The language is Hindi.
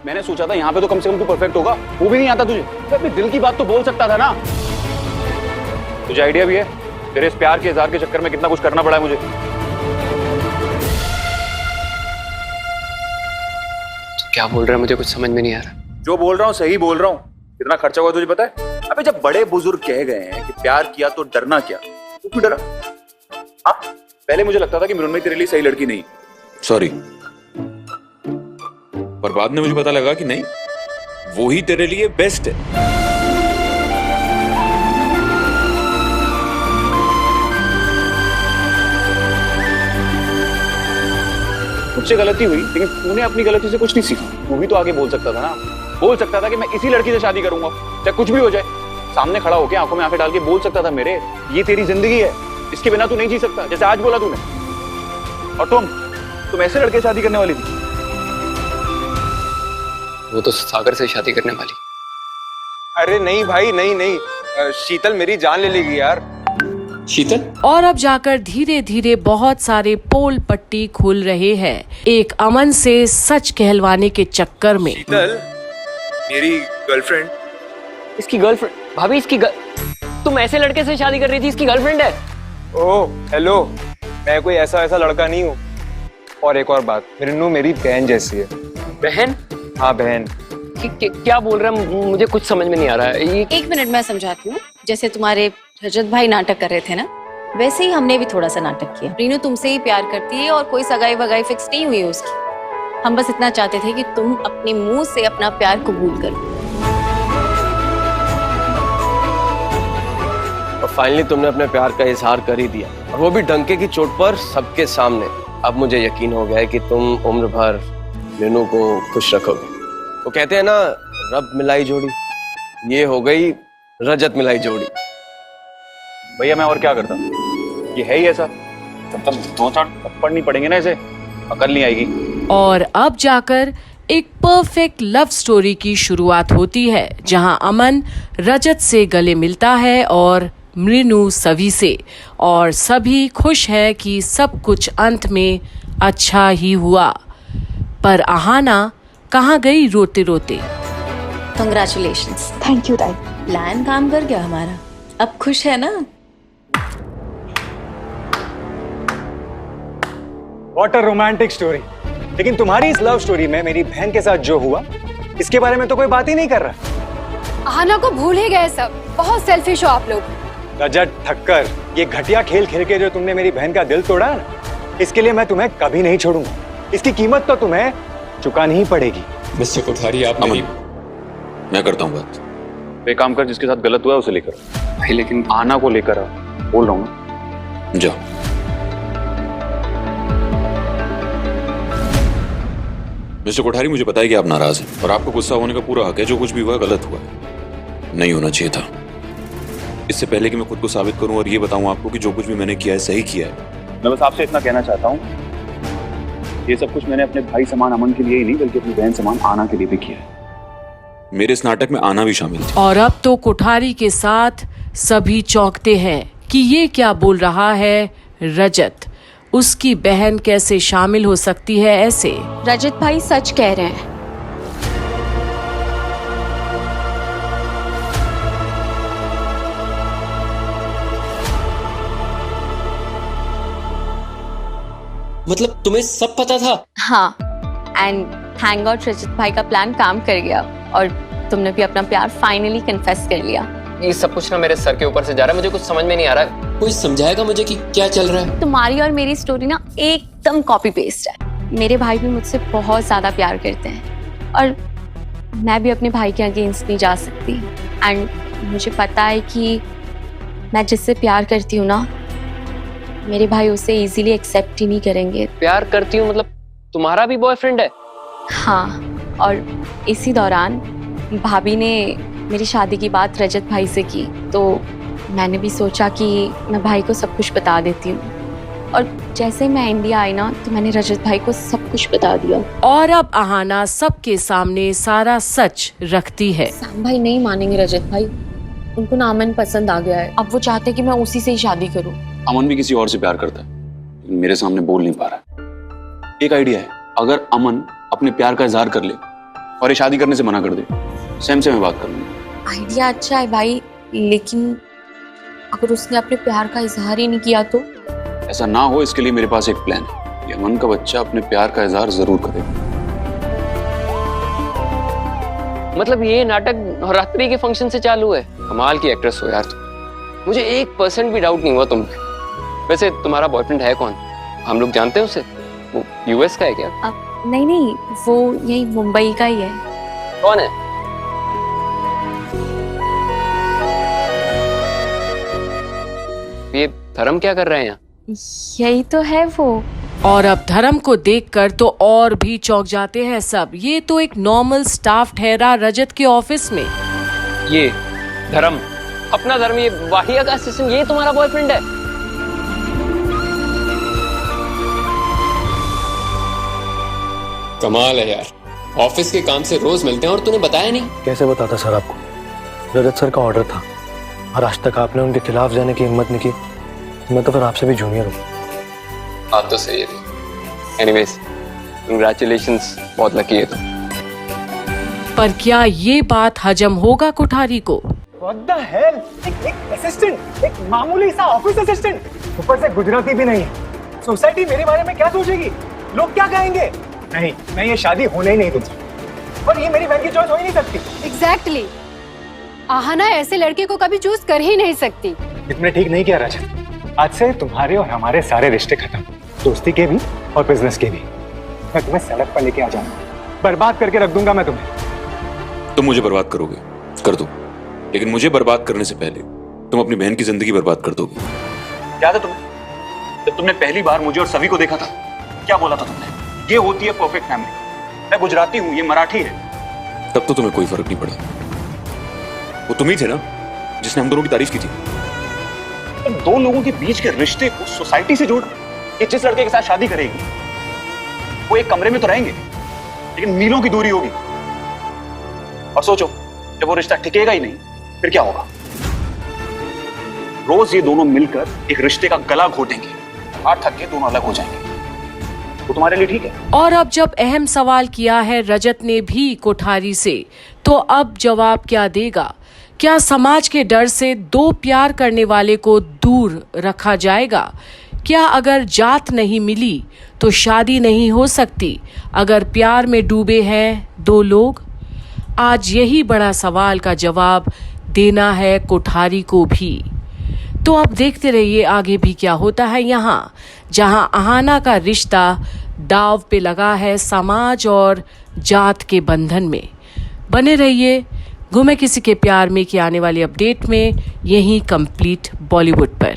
मैंने सोचा था यहाँ पे तो कम से कम तू परफेक्ट होगा, वो भी नहीं आता तुझे। तो अपने दिल की बात तो बोल सकता था ना। तुझे आइडिया भी है तेरे इस प्यार के इज़हार के चक्कर में कितना कुछ करना पड़ा है मुझे। तो क्या बोल रहा है, मुझे कुछ समझ में नहीं आ रहा। जो बोल रहा हूँ सही बोल रहा हूँ। कितना खर्चा हुआ तुझे पता है? अबे जब बड़े बुजुर्ग कह गए हैं कि प्यार किया तो डरना क्या, तू क्यों डरा? हाँ, पहले मुझे लगता था कि मृण्मयी तेरे लिए सही लड़की नहीं। सॉरी, पर बाद में मुझे पता लगा कि नहीं, वो ही तेरे लिए बेस्ट है। मुझसे गलती हुई, लेकिन तूने अपनी गलती से कुछ नहीं सीखा। तू भी तो आगे बोल सकता था ना। बोल सकता था कि मैं इसी लड़की से शादी करूंगा, चाहे कुछ भी हो जाए। सामने खड़ा होके आंखों में आंखें डाल के बोल सकता था, मेरे ये तेरी जिंदगी है, इसके बिना तू नहीं जी सकता, जैसे आज बोला तूने। और तुम ऐसे लड़के शादी करने वाली थी? वो तो सागर से शादी करने वाली। अरे नहीं भाई, नहीं, शीतल मेरी जान ले लेगी यार। शीतल? और अब जाकर धीरे धीरे बहुत सारे पोल पट्टी खुल रहे हैं एक अमन से सच कहलवाने के चक्कर में। शीतल मेरी गर्लफ्रेंड। इसकी गर्लफ्रेंड? भाभी तुम ऐसे लड़के से शादी कर रही थी, इसकी गर्लफ्रेंड है? ओह हेलो, मैं कोई ऐसा लड़का नहीं हूँ। और एक और बात, मृण्मयी मेरी बहन जैसी है। बहन? हाँ बहन। क्या बोल रहा है, मुझे कुछ समझ में नहीं आ रहा है ये। एक मिनट मैं समझाती हूँ। जैसे तुम्हारे रजत भाई नाटक कर रहे थे ना, वैसे ही हमने भी थोड़ा सा नाटक किया। रीनू तुमसे ही प्यार करती है और कोई सगाई वगाई फिक्स नहीं हुई है उसकी। हम बस इतना चाहते थे कि तुम अपने मुंह से अपना प्यार कबूल करो। और फाइनली तुमने अपने प्यार का इजहार कर ही दिया, और वो भी डंके की चोट पर सबके सामने। अब मुझे यकीन हो गया है कि तुम उम्र भर मीनू को खुश रखोगे। वो कहते हैं ना, रब मिलाई जोड़ी, ये हो गई रजत मिलाई जोड़ी। भैया मैं और क्या करता, ये है ही ऐसा। तब दो चार थप्पड़ नहीं पड़ेंगे ना इसे, अकल नहीं आएगी। और अब जाकर एक परफेक्ट लव स्टोरी की शुरुआत होती है, जहां अमन रजत से गले मिलता है और मृण्मयी सभी से, और सभी खुश है कि सब कुछ अंत में अच्छा ही हुआ। पर आहाना कहाँ गई रोते रोते। Congratulations. Thank you Dai. Plan काम कर गया हमारा, अब खुश है ना? What a romantic story. लेकिन तुम्हारी इस लव स्टोरी में मेरी बहन के साथ जो हुआ, इसके बारे में तो कोई बात ही नहीं कर रहा। आहाना को भूल ही गए सब। बहुत सेल्फिश हो आप लोग। रजत ठक्कर, ये घटिया खेल खेल के जो तुमने मेरी बहन का दिल तोड़ा है ना, इसके लिए मैं तुम्हें कभी नहीं छोड़ूंगा। इसकी कीमत तो तुम्हें चुकानी ही पड़ेगी। मिस्टर कोठारी, आप मेरी... मैं करता हूँ बात। एक काम कर, जिसके साथ गलत हुआ है उसे लेकर भाई लेकिन आना को लेकर आ, बोल रहा हूँ ना। जाओ। मिस्टर कोठारी, मुझे पता है कि आप नाराज हैं और आपको गुस्सा होने का पूरा हक है। जो कुछ भी हुआ गलत हुआ, नहीं होना चाहिए था। इससे पहले कि मैं खुद को साबित करूं और ये बताऊं आपको कि जो कुछ भी मैंने किया है सही किया है, मैं बस आपसे इतना कहना चाहता हूँ, ये सब कुछ मैंने अपने भाई समान अमन के लिए ही नहीं, बल्कि अपनी बहन समान आना के लिए भी किया है। मेरे इस नाटक में आना भी शामिल थी। और अब तो कोठारी के साथ सभी चौंकते हैं कि ये क्या बोल रहा है रजत। उसकी बहन कैसे शामिल हो सकती है ऐसे? रजत भाई सच कह रहे हैं। मतलब तुम्हें सब पता था? हाँ, एंड थैंक गॉड रजत भाई का प्लान काम कर गया और तुमने भी अपना प्यार फाइनली कन्फेस कर लिया। ये सब कुछ ना मेरे सर के ऊपर से जा रहा है, मुझे कुछ समझ में नहीं आ रहा है। कोई समझाएगा मुझे कि क्या चल रहा है? तुम्हारी और मेरी स्टोरी ना एकदम कॉपी पेस्ट है। मेरे भाई भी मुझसे बहुत ज्यादा प्यार करते हैं और मैं भी अपने भाई के अगेंस्ट नहीं जा सकती। एंड मुझे पता है कि मैं जिससे प्यार करती हूँ ना, मेरे भाई उसे इजीली एक्सेप्ट ही नहीं करेंगे। प्यार करती हूँ मतलब तुम्हारा भी बॉयफ्रेंड है? हाँ, और इसी दौरान भाभी ने मेरी शादी की बात रजत भाई से की, तो मैंने भी सोचा कि मैं भाई को सब कुछ बता देती हूँ। और जैसे मैं इंडिया आई ना, तो मैंने रजत भाई को सब कुछ बता दिया। और अब आहाना सबके सामने सारा सच रखती है। सैम भाई नहीं मानेंगे रजत भाई, उनको ना अमन पसंद आ गया है। अब वो चाहते कि मैं उसी से ही शादी करूँ। अमन भी किसी और से प्यार करता है, लेकिन मेरे सामने बोल नहीं पा रहा है। एक आइडिया है, अगर अमन अपने प्यार का इजहार कर ले और ये शादी करने से मना कर दे। सैम से मैं बात कर लूंगा। आइडिया अच्छा है भाई, लेकिन अगर उसने अपने प्यार का इजहार ही नहीं किया तो? ऐसा ना हो इसके लिए मेरे पास एक प्लान है। ये अमन का बच्चा अपने प्यार का इजहार जरूर करेगा। मतलब ये नाटक नवरात्रि के फंक्शन से चालू है। कमाल की एक्ट्रेस हो यार तुम। मुझे 1% भी डाउट नहीं हुआ तुम पे। वैसे तुम्हारा बॉयफ्रेंड है कौन? हम लोग जानते हैं उसे? वो यूएस का है क्या? नहीं नहीं, वो यही मुंबई का ही है। कौन है? ये धर्म क्या कर रहे हैं यहाँ? यही तो है वो। और अब धर्म को देखकर तो और भी चौंक जाते हैं सब। ये तो एक नॉर्मल स्टाफ ठहरा रजत के ऑफिस में। ये धर्म, अपना धर्म, ये वाहिया का असिस्टेंट, ये तुम्हारा बॉयफ्रेंड है? कमाल है यार, ऑफिस के काम से रोज मिलते हैं और तूने बताया नहीं? कैसे बताता सर आपको? रजत सर का ऑर्डर था और आज तक आपने उनके खिलाफ जाने की हिम्मत नहीं की। मैं तो फिर आपसे भी जूनियर हूँ। आप तो सही है। एनीवेज, कंग्रेचुलेशंस, बहुत लकी है तुम। पर क्या ये बात हजम होगा कोठारी को? What the hell? एक असिस्टेंट, एक मामूली सा ऑफिस असिस्टेंट, ऊपर से गुजराती भी नहीं है। सोसाइटी मेरे बारे में क्या सोचेगी? लोग क्या कहेंगे? नहीं, ये शादी होने ही नहीं तुमसे। और ये मेरी बहन की चॉइस हो ही नहीं सकती। एग्जैक्टली। आहना ऐसे लड़के को कभी चूज कर ही नहीं सकती। इतने ठीक नहीं किया रजत। आज से तुम्हारे और हमारे सारे रिश्ते खत्म, दोस्ती के भी और बिजनेस के भी। मैं तुम्हें सड़क पर लेके आ जाऊंगा, बर्बाद करके रख दूंगा मैं तुम्हें। तुम मुझे बर्बाद करोगे, कर दो, लेकिन मुझे बर्बाद करने से पहले तुम अपनी बहन की जिंदगी बर्बाद कर दोगे। याद है तुम्हें जब तुमने पहली बार मुझे और सभी को देखा था, क्या बोला था तुमने? ये होती है परफेक्ट फैमिली। मैं गुजराती हूँ, ये मराठी है। तब तो तुम्हें कोई फर्क नहीं पड़ा। वो तुम ही थे ना जिसने हम दोनों की तारीफ की थी। तुम दो लोगों के बीच के रिश्ते को सोसाइटी से जोड़ा। ये जिस लड़के के साथ शादी करेगी वो एक कमरे में तो रहेंगे, लेकिन मीलों की दूरी होगी। और सोचो, जब वो रिश्ता टिकेगा ही नहीं, फिर क्या होगा? रोज ये दोनों मिलकर एक रिश्ते का गला घोटेंगे, हाथ थक के दोनों अलग हो जाएंगे। वो तुम्हारे लिए ठीक है? और अब जब अहम सवाल किया है रजत ने भी कोठारी से, तो अब जवाब क्या देगा? क्या समाज के डर से दो प्यार करने वाले को दूर रखा जाएगा? क्या अगर जात नहीं मिली तो शादी नहीं हो सकती? अगर प्यार में डूबे हैं दो लोग? आज यही बड़ा सवाल का जवाब देना है कोठारी को भी। तो अब देखते रहिए आगे भी क्या होता है यहाँ, जहां आहाना का रिश्ता दाव पे लगा है समाज और जात के बंधन में। बने रहिए गुमे किसी के प्यार में की आने वाली अपडेट में, यहीं कंप्लीट बॉलीवुड पर।